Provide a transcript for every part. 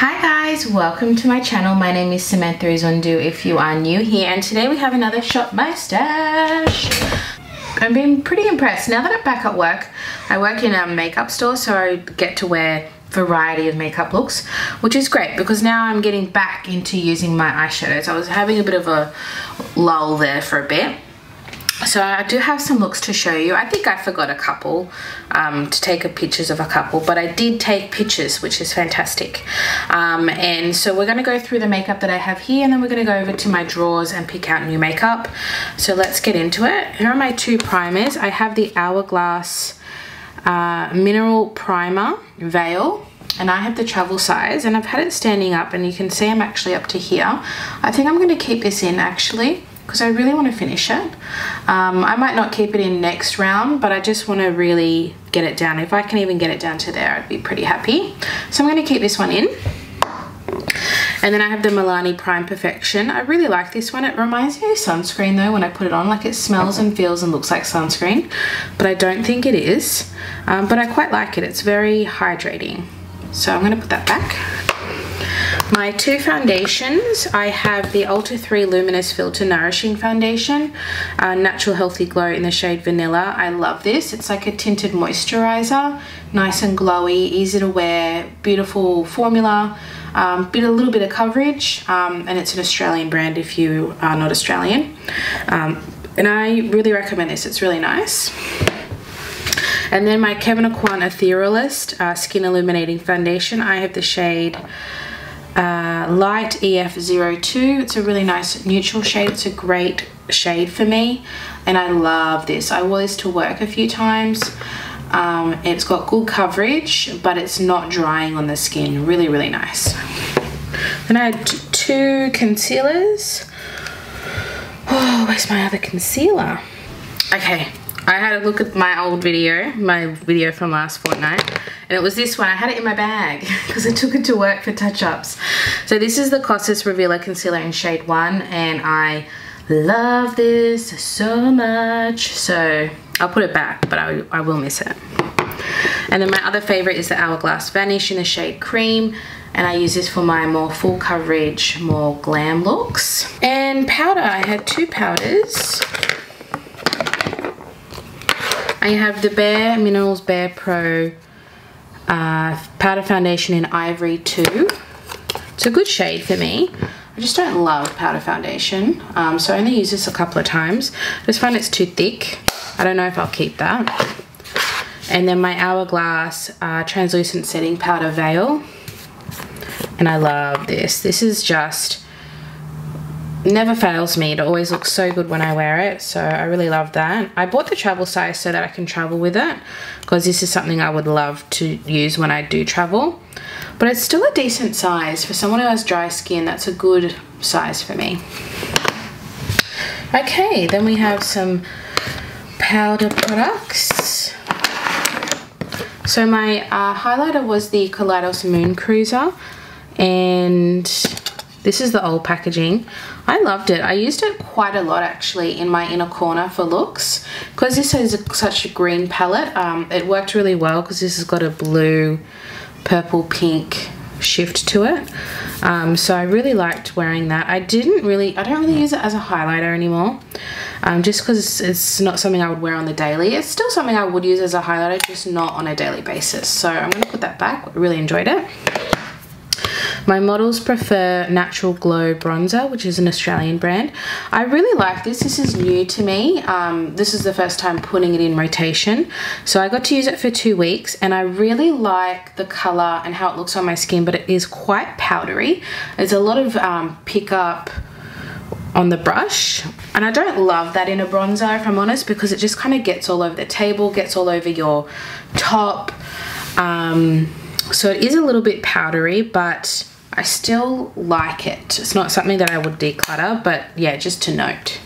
Hi guys, welcome to my channel. My name is Samantha Izundu if you are new here, and today we have another Shop My Stash. I've been pretty impressed. Now that I'm back at work, I work in a makeup store, so I get to wear variety of makeup looks, which is great because now I'm getting back into using my eyeshadows. I was having a bit of a lull there for a bit. So I do have some looks to show you. I think I forgot a couple to take pictures of a couple, but I did take pictures, which is fantastic. And so we're going to go through the makeup that I have here, and then we're going to go over to my drawers and pick out new makeup. So let's get into it. Here are my two primers. I have the Hourglass Mineral Primer Veil, and I have the travel size, and I've had it standing up, and you can see I'm actually up to here. I think I'm going to keep this in actually, because I really want to finish it. I might not keep it in next round, but I just want to really get it down. If I can even get it down to there, I'd be pretty happy. So I'm going to keep this one in. And then I have the Milani Prime Perfection. I really like this one. It reminds me of sunscreen though when I put it on. Like, it smells and feels and looks like sunscreen, but I don't think it is. But I quite like it. It's very hydrating. So I'm going to put that back. My two foundations, I have the Ulta 3 Luminous Filter Nourishing Foundation, Natural Healthy Glow in the shade Vanilla. I love this. It's like a tinted moisturizer, nice and glowy, easy to wear, beautiful formula, a little bit of coverage, and it's an Australian brand if you are not Australian. And I really recommend this. It's really nice. And then my Kevyn Etherealist Skin Illuminating Foundation. I have the shade Light EF02. It's a really nice neutral shade. It's a great shade for me, and I love this. I wore this to work a few times. It's got good coverage, but it's not drying on the skin. Really, really nice. Then I had two concealers. Oh, where's my other concealer? Okay, I had a look at my old video, from last fortnight, and it was this one. I had it in my bag because I took it to work for touch-ups. So this is the Costas Revealer Concealer in shade 1, and I love this so much. So I'll put it back, but I will miss it. And then my other favorite is the Hourglass Vanish in the shade Cream, and I use this for my more full coverage, more glam looks. And powder, I had two powders. I have the Bare Minerals Bare Pro powder foundation in Ivory 2. It's a good shade for me. I just don't love powder foundation, so I only use this a couple of times. I just find it's too thick. I don't know if I'll keep that. And then my Hourglass translucent setting powder veil, and I love this. This is just never fails me. It always looks so good when I wear it, so I really love that. I bought the travel size so that I can travel with it, because this is something I would love to use when I do travel. But it's still a decent size for someone who has dry skin. That's a good size for me. Okay, then we have some powder products. So my highlighter was the Kaleidos Moon Cruiser, and this is the old packaging. I loved it. I used it quite a lot actually in my inner corner for looks, because this is such a green palette. It worked really well because this has got a blue, purple, pink shift to it. So I really liked wearing that. I don't really use it as a highlighter anymore, just because it's not something I would wear on the daily. It's still something I would use as a highlighter, just not on a daily basis. So I'm going to put that back. I really enjoyed it. My models prefer Natural Glow Bronzer, which is an Australian brand. I really like this. This is new to me. This is the first time putting it in rotation. So I got to use it for 2 weeks, and I really like the color and how it looks on my skin, but it is quite powdery. There's a lot of pickup on the brush, and I don't love that in a bronzer, if I'm honest, because it just kind of gets all over the table, gets all over your top. So it is a little bit powdery, but I still like it. It's not something that I would declutter, but yeah, just to note.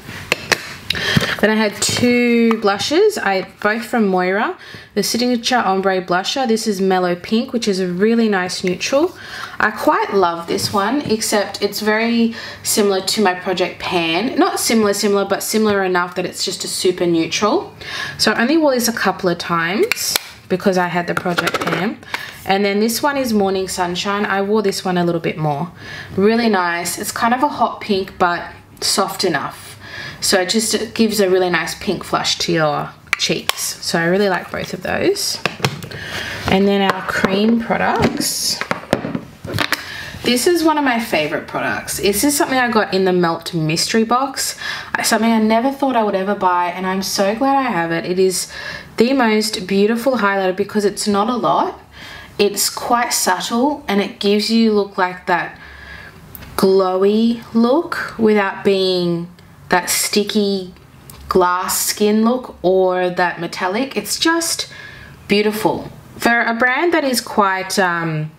Then I had two blushes, both from Moira. The Signature Ombre Blusher. This is Mellow Pink, which is a really nice neutral. I quite love this one, except it's very similar to my Project Pan. Not similar, but similar enough that it's just a super neutral. So I only wore this a couple of times because I had the project pan. And then this one is Morning Sunshine. I wore this one a little bit more. Really nice. It's kind of a hot pink, but soft enough. So it just gives a really nice pink flush to your cheeks. So I really like both of those. And then our cream products. This is one of my favorite products. This is something I got in the Melt mystery box. Something I never thought I would ever buy, and I'm so glad I have it. It is the most beautiful highlighter because it's not a lot. It's quite subtle and it gives you look like that glowy look without being that sticky glass skin look or that metallic. It's just beautiful. For a brand that is quite a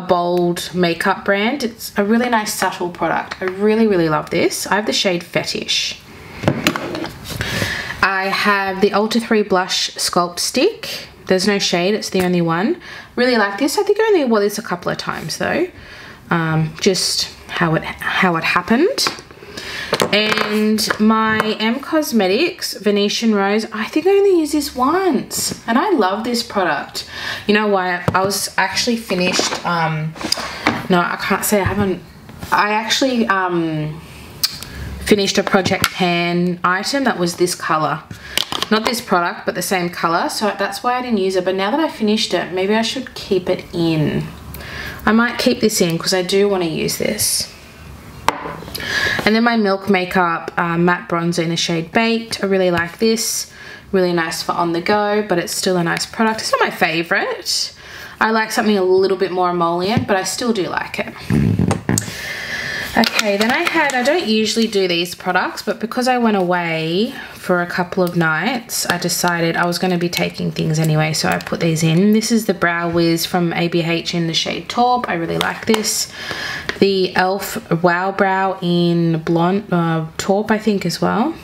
bold makeup brand, it's a really nice subtle product. I really, really love this. I have the shade Fetish. I have the Ulta 3 Blush Sculpt Stick. There's no shade, it's the only one. Really like this. I think I only wore this a couple of times though. Just how it happened. And my M Cosmetics Venetian Rose, I think I only used this once, and I love this product. You know why? I was actually finished, no, I can't say I haven't. I actually finished a project pan item that was this color. Not this product, but the same color, so that's why I didn't use it. But now that I finished it, maybe I should keep it in. I might keep this in because I do want to use this. And then my Milk Makeup matte bronzer in the shade Baked. I really like this. Really nice for on the go, but it's still a nice product. It's not my favorite. I like something a little bit more emollient, but I still do like it. Okay, then I don't usually do these products, but because I went away for a couple of nights, I decided I was going to be taking things anyway, so I put these in. This is the Brow Wiz from ABH in the shade Taupe. I really like this. The e.l.f. Wow Brow in Blonde, Taupe I think as well.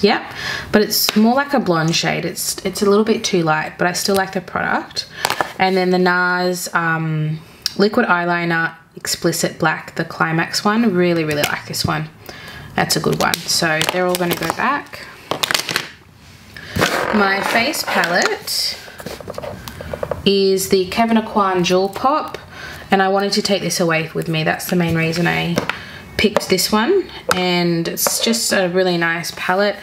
Yep, but it's more like a blonde shade. It's a little bit too light, but I still like the product. And then the NARS Liquid Eyeliner Explicit Black, the Climax one. Really, really like this one. That's a good one. So they're all going to go back. My face palette is the Kevyn Aucoin Jewel Pop, and I wanted to take this away with me. That's the main reason I picked this one, and it's just a really nice palette.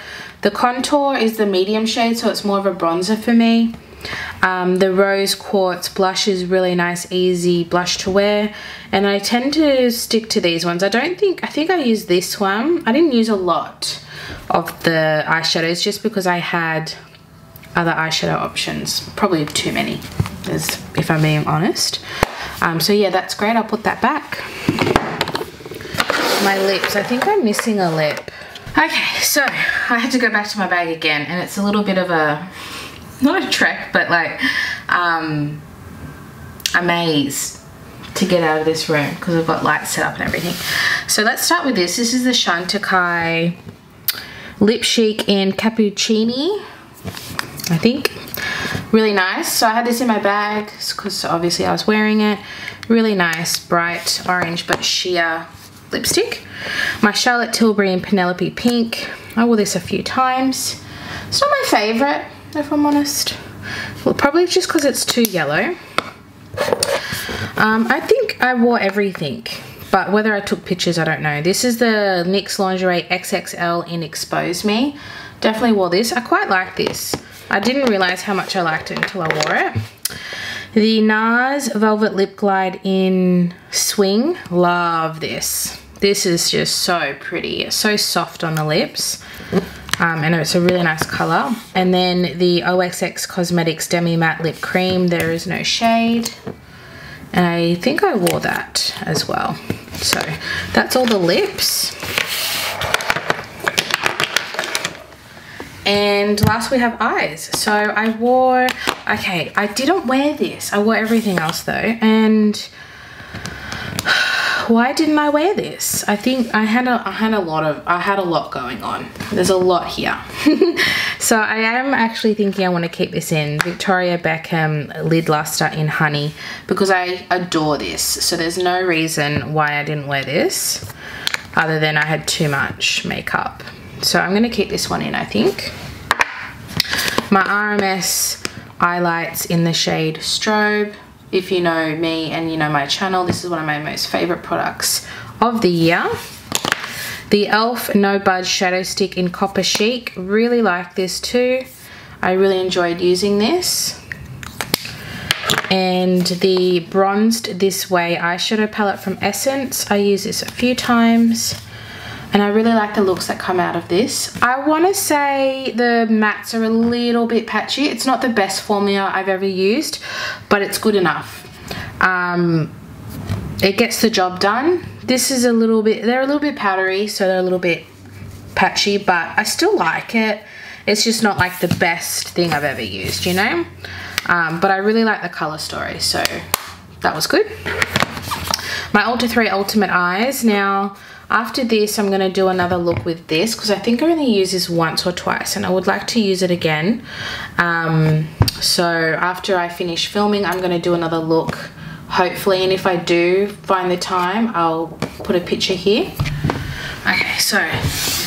The contour is the medium shade, so it's more of a bronzer for me. The Rose Quartz blush is really nice, easy blush to wear, and I tend to stick to these ones. I think I used this one. I didn't use a lot of the eyeshadows just because I had other eyeshadow options, probably too many, if I'm being honest. So yeah, that's great. I'll put that back. My lips, I think I'm missing a lip. Okay, so I had to go back to my bag again, and it's a little bit of a, not a trek, but like a maze to get out of this room because we've got lights set up and everything. So let's start with this. This is the Chantecaille Lip Chic in Cappuccini, I think. Really nice. So I had this in my bag because obviously I was wearing it. Really nice, bright orange but sheer lipstick. My Charlotte Tilbury in Penelope Pink. I wore this a few times. It's not my favorite, if I'm honest. Well, probably just because it's too yellow. I think I wore everything, but whether I took pictures, I don't know. This is the NYX Lingerie XXL in Expose Me. Definitely wore this. I quite like this. I didn't realize how much I liked it until I wore it. The NARS Velvet Lip Glide in Swing. Love this. This is just so pretty. It's so soft on the lips. And it's a really nice color. And then the OXX Cosmetics Demi Matte Lip Cream. There is no shade. And I think I wore that as well. So that's all the lips. And last we have eyes. So I wore, okay, I didn't wear this. I wore everything else though. And why didn't I wear this? I think I had a lot going on. There's a lot here. So I am actually thinking I want to keep this in. Victoria Beckham Lid Luster in Honey, because I adore this. So there's no reason why I didn't wear this other than I had too much makeup. So I'm going to keep this one in, I think. My RMS Eyelights in the shade Strobe. If you know me and you know my channel, this is one of my most favorite products of the year. The e.l.f. No Budge Shadow Stick in Copper Chic. Really like this too. I really enjoyed using this. And the Bronzed This Way Eyeshadow Palette from Essence. I use this a few times. And I really like the looks that come out of this. I want to say the mattes are a little bit patchy. It's not the best formula I've ever used, but it's good enough. It gets the job done. This is a little bit, they're a little bit powdery, so they're a little bit patchy, but I still like it. It's just not like the best thing I've ever used, you know? But I really like the color story, so that was good. My Ulta 3 Ultimate Eyes. Now, after this, I'm going to do another look with this because I think I only used this once or twice and I would like to use it again. So after I finish filming, I'm going to do another look, hopefully. And if I do find the time, I'll put a picture here. Okay, so I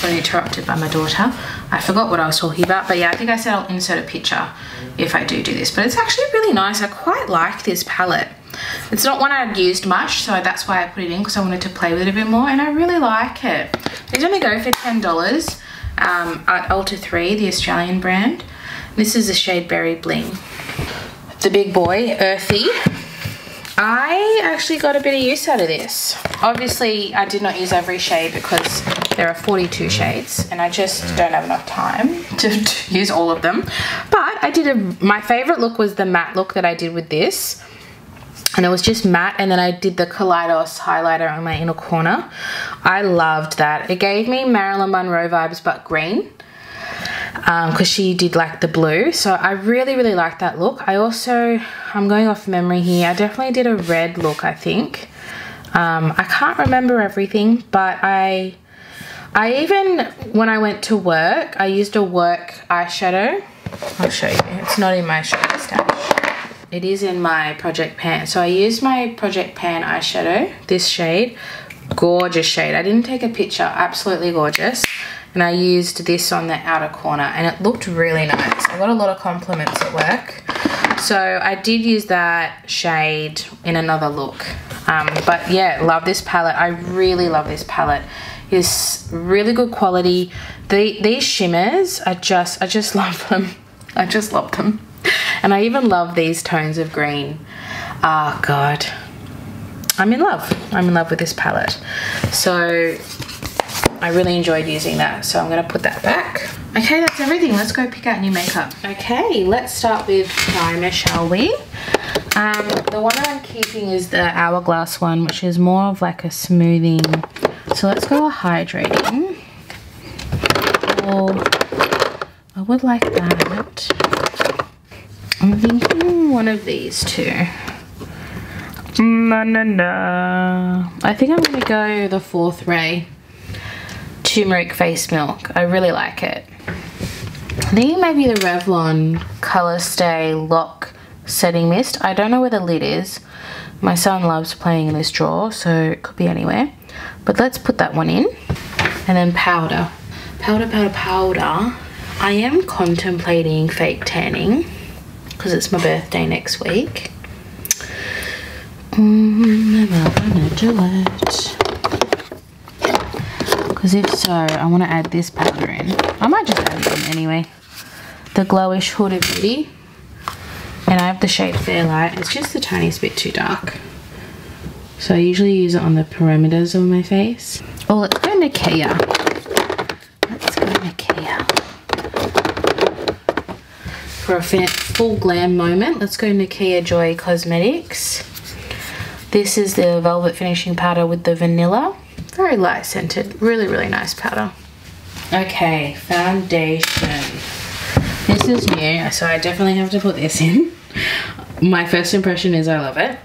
got interrupted by my daughter. I forgot what I was talking about, but yeah, I think I said I'll insert a picture if I do this. But it's actually really nice. I quite like this palette. It's not one I'd used much, so that's why I put it in, because I wanted to play with it a bit more, and I really like it. These only go for $10 at Ulta 3, the Australian brand. This is the shade Berry Bling. The big boy, Earthy. I actually got a bit of use out of this. Obviously, I did not use every shade because there are 42 shades and I just don't have enough time to use all of them. But I did my favorite look was the matte look that I did with this. And it was just matte, and then I did the Kaleidos highlighter on my inner corner. I loved that. It gave me Marilyn Monroe vibes, but green. Because she did like the blue. So I really, really like that look. I also, I'm going off memory here. I definitely did a red look, I think. I can't remember everything, but I even, when I went to work, I used a work eyeshadow. I'll show you. It's not in my shadow stash. It is in my Project Pan. So I used my Project Pan eyeshadow, this shade. Gorgeous shade. I didn't take a picture. Absolutely gorgeous. And I used this on the outer corner and it looked really nice. I got a lot of compliments at work. So I did use that shade in another look. But yeah, love this palette. I really love this palette. It's really good quality. These shimmers, I just love them. I just love them. And I even love these tones of green. Oh God, I'm in love. I'm in love with this palette. So I really enjoyed using that. So I'm gonna put that back. Okay, that's everything. Let's go pick out new makeup. Okay, let's start with primer, shall we? The one that I'm keeping is the Hourglass one, which is more of like a smoothing. So let's go hydrating. Oh, I would like that. I'm thinking one of these two. I think I'm gonna go the 4th Ray Turmeric Face Milk. I really like it. I think it may be the Revlon Color Stay Lock Setting Mist. I don't know where the lid is. My son loves playing in this drawer, so it could be anywhere. But let's put that one in. And then powder. Powder, powder, powder. I am contemplating fake tanning because it's my birthday next week. I'm not gonna do it. Because if so, I want to add this powder in. I might just add it in anyway. The Glowish Huda Beauty. And I have the shade Fairlight. It's just the tiniest bit too dark. So I usually use it on the perimeters of my face. Oh, let's go Nikkei. Let's go Nikkei. For a full glam moment, let's go Nikkei Joy Cosmetics. This is the Velvet Finishing Powder with the vanilla. Very light scented. Really, really nice powder. Okay, foundation. This is new, so I definitely have to put this in. My first impression is I love it.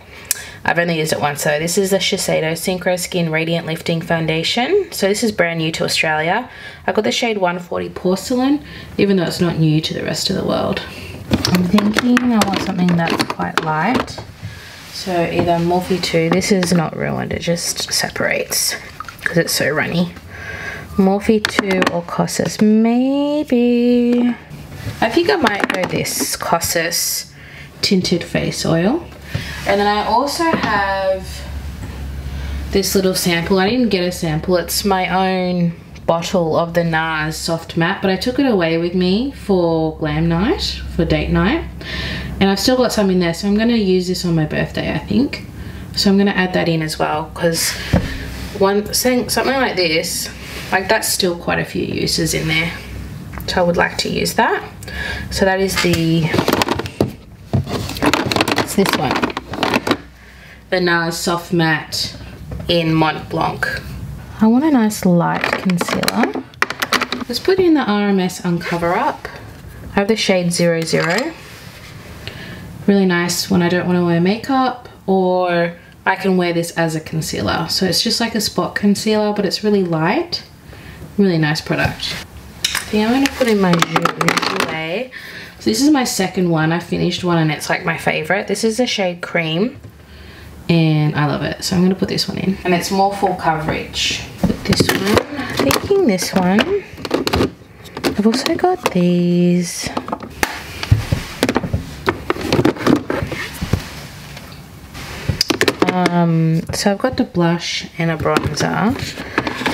I've only used it once though. This is the Shiseido Synchro Skin Radiant Lifting Foundation. So this is brand new to Australia. I got the shade 140 Porcelain, even though it's not new to the rest of the world. I'm thinking I want something that's quite light. So either Morphe 2, this is not ruined, it just separates because it's so runny. Morphe 2 or Costas, maybe. I think I might go this Costas tinted face oil. And then I also have this little sample. I didn't get a sample. It's my own bottle of the NARS Soft Matte, but I took it away with me for glam night, for date night. And I've still got some in there, so I'm going to use this on my birthday, I think. So I'm going to add that in as well, because something like this, like that's still quite a few uses in there. So I would like to use that. So that is it's this one. The NARS Soft Matte in Mont Blanc. I want a nice light concealer. Let's put in the RMS Uncover Up. I have the shade 00. Really nice when I don't want to wear makeup, or I can wear this as a concealer. So it's just like a spot concealer, but it's really light. Really nice product. Yeah, I'm going to put in my Jouer. So this is my second one. I finished one and it's like my favorite. This is the shade Cream and I love it. So I'm going to put this one in. And it's more full coverage. Put this one. I'm thinking this one. I've also got these. So I've got the blush and a bronzer,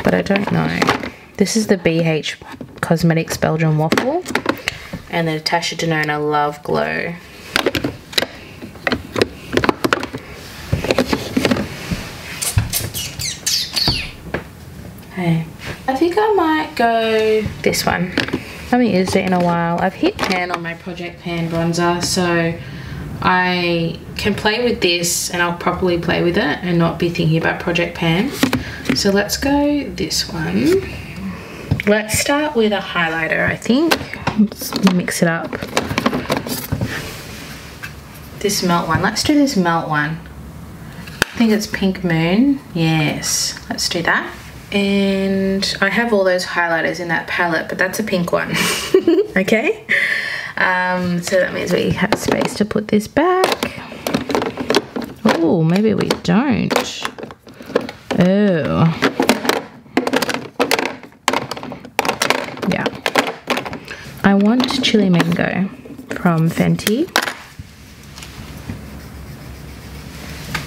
but I don't know. This is the BH Cosmetics Belgium Waffle and the Natasha Denona Love Glow. Hey, I think I might go this one. I haven't used it in a while. I've hit pan on my Project Pan bronzer, so I can play with this and I'll properly play with it and not be thinking about Project Pan. So let's go this one. Let's start with a highlighter, I think. Let's mix it up. This Melt one. Let's do this Melt one. I think it's Pink Moon. Yes, let's do that. And I have all those highlighters in that palette, but that's a pink one. Okay? So that means we have space to put this back. Oh, maybe we don't. Oh. Yeah. I want Chili Mango from Fenty.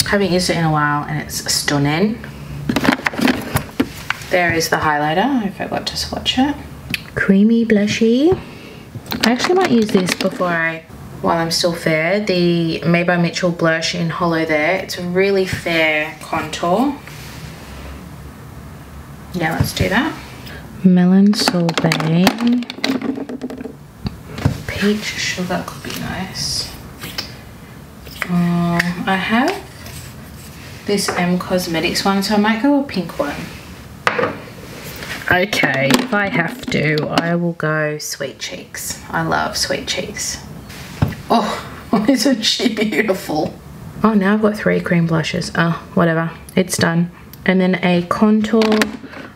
Haven't used it in a while and it's stunning. There is the highlighter. I forgot to swatch it. Creamy blushy. I actually might use this while I'm still fair. The Made by Mitchell blush in Hollow there. It's a really fair contour. Yeah, let's do that. Melon Sorbet. Peach Sugar could be nice. I have this M Cosmetics one, so I might go a pink one. Okay, if I have to, I will go Sweet Cheeks. I love Sweet Cheeks. Oh, isn't she beautiful? Oh, now I've got 3 cream blushes. Oh, whatever. It's done. And then a contour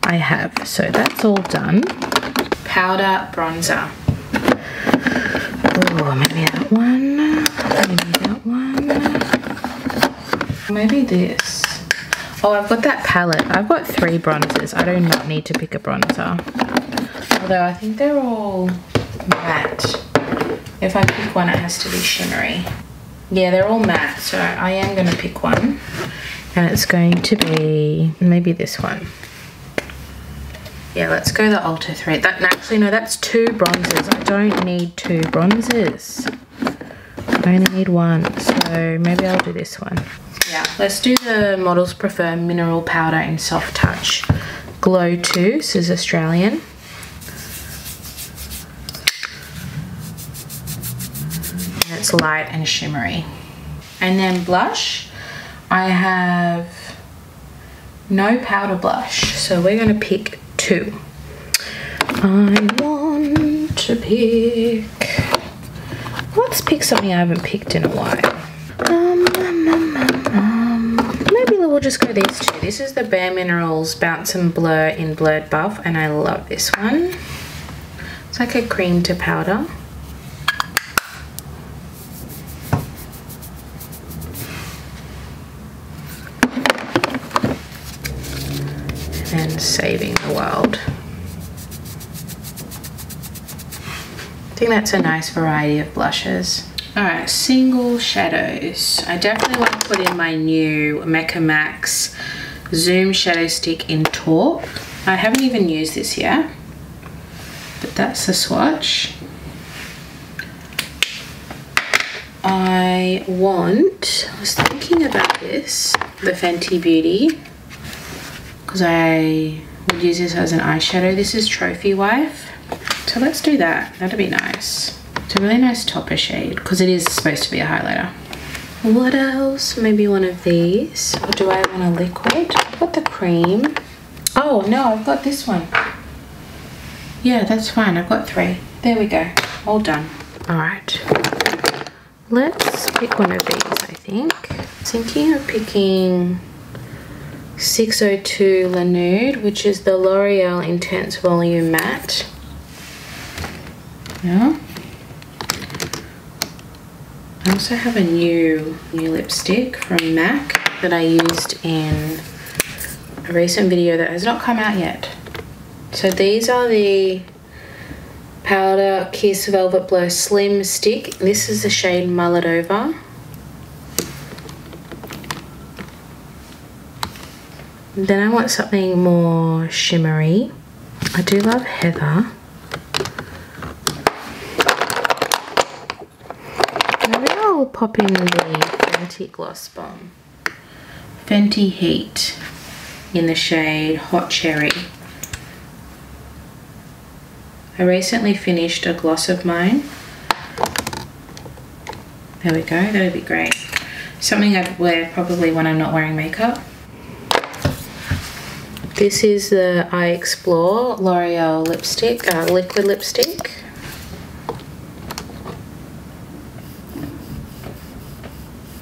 I have. So that's all done. Powder bronzer. Oh, maybe that one. Maybe that one. Maybe this. Oh, I've got that palette. I've got 3 bronzers. I do not need to pick a bronzer. Although I think they're all matte. If I pick one, it has to be shimmery. Yeah, they're all matte, so I am going to pick one. And it's going to be maybe this one. Yeah, let's go the Ulta 3. Actually, no, that's 2 bronzers. I don't need 2 bronzers. I only need 1, so maybe I'll do this one. Yeah, let's do the Models Prefer Mineral Powder in Soft Touch Glow 2. This is Australian. And it's light and shimmery. And then blush, I have no powder blush, so we're going to pick 2. I want to pick... Let's pick something I haven't picked in a while. Maybe we'll just go these 2. This is the Bare Minerals Bounce and Blur in Blurred Buff, and I love this one. It's like a cream to powder. And saving the world. I think that's a nice variety of blushes. Alright, single shadows. I definitely want to put in my new Mecca Max Zoom Shadow Stick in taupe. I haven't even used this yet, but that's the swatch. I was thinking about this, the Fenty Beauty, because I would use this as an eyeshadow. This is Trophy Wife. So let's do that. That'd be nice. It's a really nice topper shade because it is supposed to be a highlighter. What else? Maybe one of these. Or do I want a liquid? I've got the cream. Oh no, I've got this one. Yeah, that's fine. I've got 3. There we go. All done. Alright. Let's pick one of these, I think. Thinking of picking 602 La Nude, which is the L'Oreal Intense Volume Matte. Yeah. I also have a new lipstick from MAC that I used in a recent video that has not come out yet. So these are the Powder Kiss Velvet Blur Slim Stick. This is the shade Mull It Over. Then I want something more shimmery. I do love Heather. Maybe I'll pop in the Fenty Gloss Bomb. Fenty Heat in the shade Hot Cherry. I recently finished a gloss of mine. There we go, that'd be great. Something I'd wear probably when I'm not wearing makeup. This is the I Explore L'Oreal lipstick, liquid lipstick.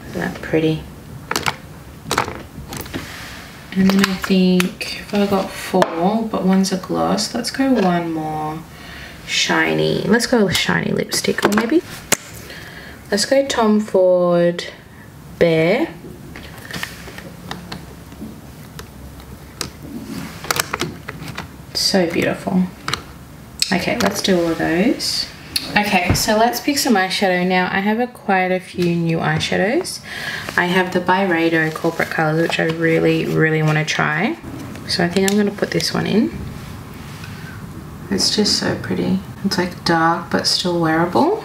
Isn't that pretty? And then I think if I got 4, but one's a gloss, let's go one more shiny. Let's go with shiny lipstick, or maybe let's go Tom Ford Bear. So beautiful. Okay, let's do all of those. Okay, so let's pick some eyeshadow now. I have quite a few new eyeshadows. I have the Byredo Corporate Colors, which I really, really want to try. So I think I'm going to put this one in. It's just so pretty. It's like dark, but still wearable.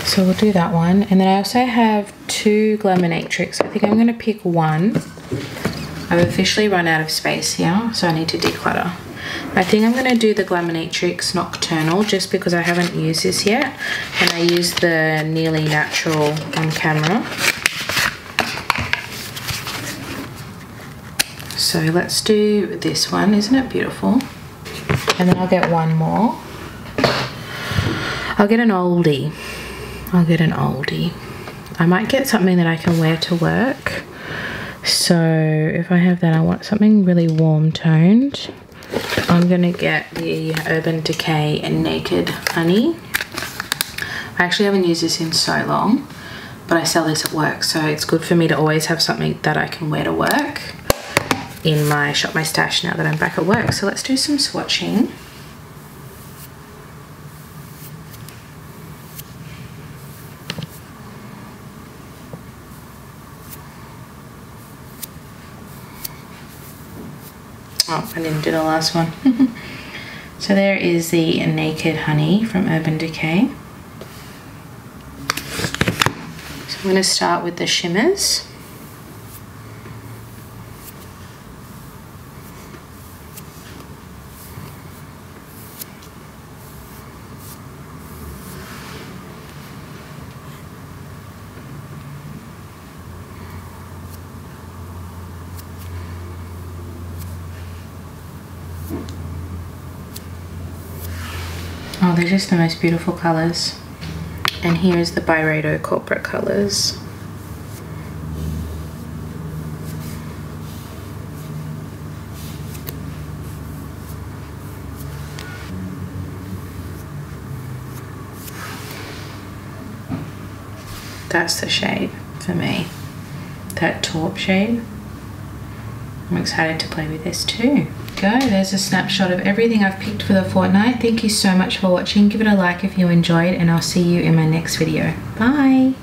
So we'll do that one. And then I also have 2 Glaminatrix. I think I'm going to pick one. I've officially run out of space here, so I need to declutter. I think I'm going to do the Glaminatrix Nocturnal just because I haven't used this yet, and I used the Nearly Natural on camera. So let's do this one. Isn't it beautiful? And then I'll get one more. I'll get an oldie. I'll get an oldie. I might get something that I can wear to work. So if I have that, I want something really warm toned. I'm gonna get the Urban Decay and Naked Honey. I actually haven't used this in so long, but I sell this at work, so it's good for me to always have something that I can wear to work in my Shop My Stash now that I'm back at work. So let's do some swatching. Oh, I didn't do the last one. So there is the Naked Honey from Urban Decay. So I'm going to start with the shimmers. Oh, they're just the most beautiful colours. And here is the Byredo Corporate Colors. That's the shade for me. That taupe shade. I'm excited to play with this too. There's a snapshot of everything I've picked for the fortnight. Thank you so much for watching. Give it a like if you enjoyed, and I'll see you in my next video. Bye.